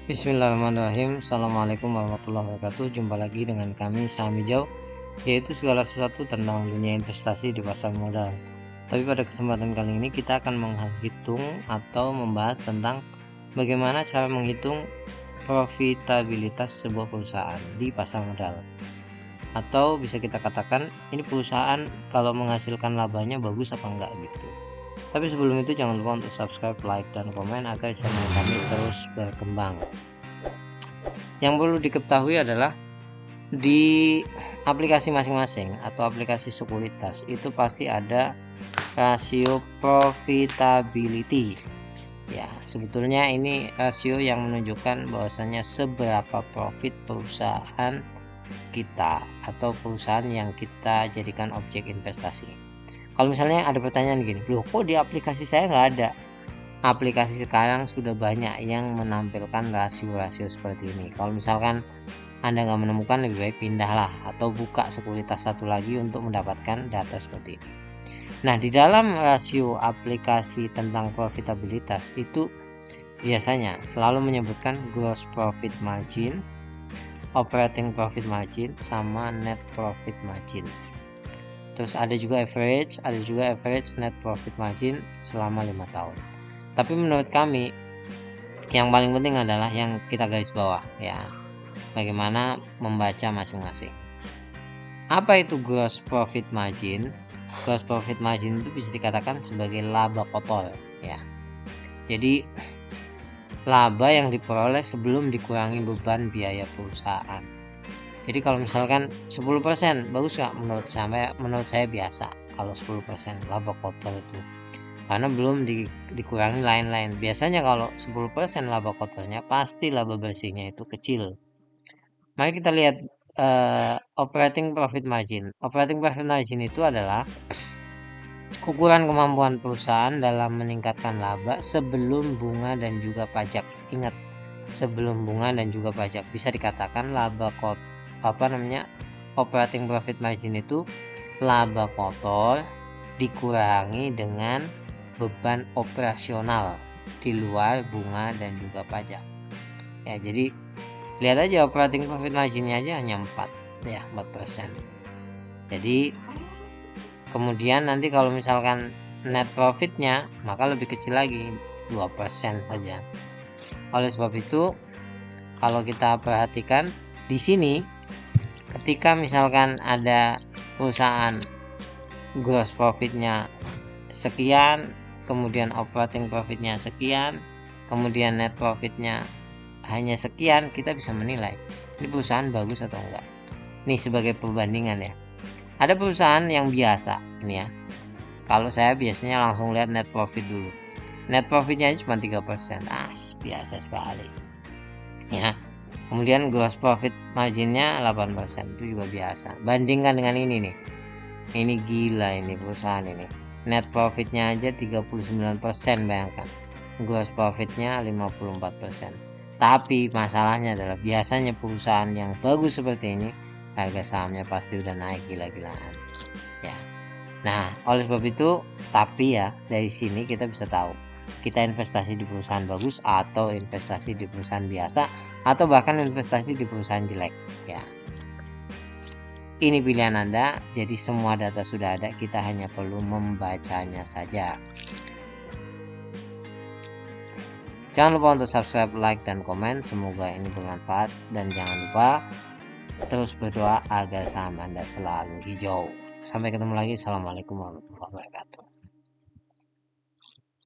Bismillahirrahmanirrahim. Assalamualaikum warahmatullahi wabarakatuh. Jumpa lagi dengan kami Saham Hijau, yaitu segala sesuatu tentang dunia investasi di pasar modal. Tapi pada kesempatan kali ini kita akan menghitung atau membahas tentang bagaimana cara menghitung profitabilitas sebuah perusahaan di pasar modal. Atau bisa kita katakan ini perusahaan kalau menghasilkan labanya bagus apa enggak gitu. Tapi sebelum itu jangan lupa untuk subscribe, like, dan komen agar channel kami terus berkembang. Yang perlu diketahui adalah di aplikasi masing-masing atau aplikasi sekuritas itu pasti ada rasio profitability. Ya, sebetulnya ini rasio yang menunjukkan bahwasanya seberapa profit perusahaan kita atau perusahaan yang kita jadikan objek investasi. Kalau misalnya ada pertanyaan gini, loh kok di aplikasi saya nggak ada? Aplikasi sekarang sudah banyak yang menampilkan rasio-rasio seperti ini. Kalau misalkan Anda nggak menemukan, lebih baik pindahlah atau buka sekuritas satu lagi untuk mendapatkan data seperti ini. Nah, di dalam rasio aplikasi tentang profitabilitas itu biasanya selalu menyebutkan gross profit margin, operating profit margin, sama net profit margin. Terus ada juga average net profit margin selama 5 tahun. Tapi menurut kami yang paling penting adalah yang kita garis bawah ya. Bagaimana membaca masing-masing. Apa itu gross profit margin? Gross profit margin itu bisa dikatakan sebagai laba kotor ya. Jadi laba yang diperoleh sebelum dikurangi beban biaya perusahaan. Jadi kalau misalkan 10% bagus nggak? Menurut saya biasa kalau 10% laba kotor itu, karena belum dikurangi lain-lain. Biasanya kalau 10% laba kotornya, pasti laba bersihnya itu kecil. Mari kita lihat operating profit margin. Operating profit margin itu adalah ukuran kemampuan perusahaan dalam meningkatkan laba sebelum bunga dan juga pajak. Ingat, sebelum bunga dan juga pajak. Bisa dikatakan operating profit margin itu laba kotor dikurangi dengan beban operasional di luar bunga dan juga pajak. Ya, jadi lihat aja operating profit marginnya aja hanya 4%. Jadi kemudian nanti kalau misalkan net profitnya maka lebih kecil lagi, 2% saja. Oleh sebab itu kalau kita perhatikan di sini, ketika misalkan ada perusahaan gross profitnya sekian, kemudian operating profitnya sekian, kemudian net profitnya hanya sekian, kita bisa menilai ini perusahaan bagus atau enggak. Nih sebagai perbandingan ya. Ada perusahaan yang biasa ini ya. Kalau saya biasanya langsung lihat net profit dulu. Net profitnya cuma 3%. Biasa sekali. Ya. Kemudian gross profit marginnya 8%, itu juga biasa. Bandingkan dengan ini nih. Ini gila ini perusahaan ini. Net profitnya aja 39%, bayangkan. Gross profitnya 54%. Tapi masalahnya adalah biasanya perusahaan yang bagus seperti ini harga sahamnya pasti udah naik gila-gilaan. Ya. Nah, oleh sebab itu, tapi ya dari sini kita bisa tahu kita investasi di perusahaan bagus atau investasi di perusahaan biasa atau bahkan investasi di perusahaan jelek ya. Ini pilihan Anda, jadi semua data sudah ada, kita hanya perlu membacanya saja. Jangan lupa untuk subscribe, like, dan komen, semoga ini bermanfaat, dan jangan lupa terus berdoa agar saham Anda selalu hijau. Sampai ketemu lagi. Assalamualaikum warahmatullahi wabarakatuh.